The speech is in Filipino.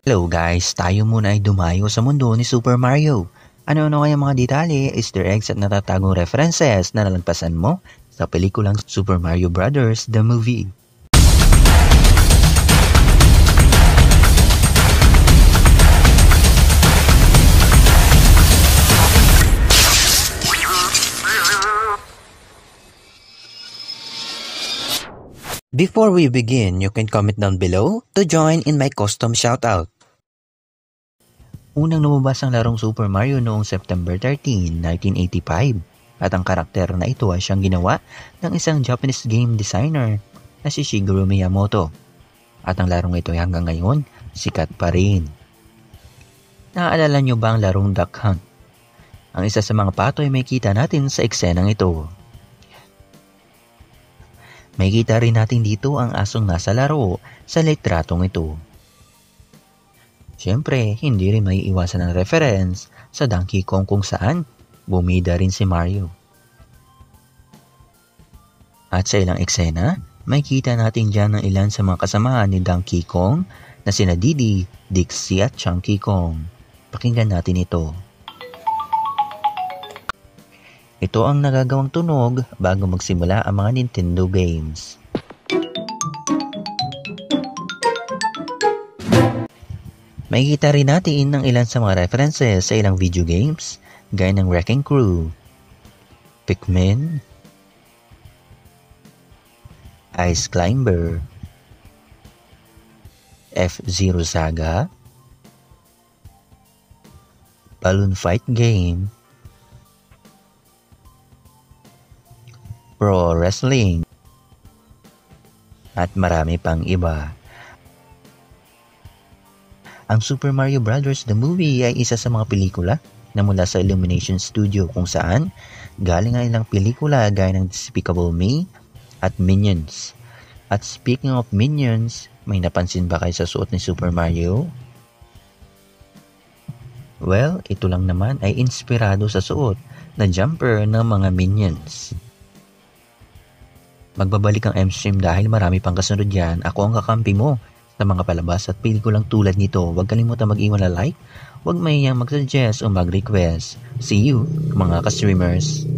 Hello guys, tayo muna ay dumayo sa mundo ni Super Mario. Ano-ano kaya mga detalye, easter eggs at natatagong references na nalagpasan mo sa pelikulang Super Mario Bros. The Movie? Before we begin, you can comment down below to join in my custom shoutout. Unang lumabas ang larong Super Mario noong September 13, 1985 at ang karakter na ito ay siyang ginawa ng isang Japanese game designer na si Shigeru Miyamoto. At ang larong ito ay hanggang ngayon sikat pa rin. Naaalala nyo ba ang larong Duck Hunt? Ang isa sa mga pato ay may kita natin sa eksenang ito. May kita rin natin dito ang asong nasa laro sa litratong ito. Siyempre, hindi rin may iwasan ang reference sa Donkey Kong kung saan bumida rin si Mario. At sa ilang eksena, may kita natin dyan ng ilan sa mga kasamahan ni Donkey Kong na sina Diddy, Dixie at Chunky Kong. Pakinggan natin ito. Ito ang nagagawang tunog bago magsimula ang mga Nintendo games. Makikita rin natin ng ilan sa mga references sa ilang video games gaya ng Wrecking Crew, Pikmin, Ice Climber, F-Zero Saga, Balloon Fight Game, Pro Wrestling, at marami pang iba. Ang Super Mario Bros. The Movie ay isa sa mga pelikula na mula sa Illumination Studio kung saan galing ang ilang pelikula gaya ng Despicable Me at Minions. At speaking of Minions, may napansin ba kayo sa suot ni Super Mario? Well, ito lang naman ay inspirado sa suot na jumper ng mga Minions. Magbabalik ang M-Stream dahil marami pang kasunod yan. Ako ang kakampi mo sa mga palabas at pelikulang tulad nito. Huwag kalimutan mag-iwan na like, huwag mahiyang mag-suggest o mag-request. See you, mga ka-streamers!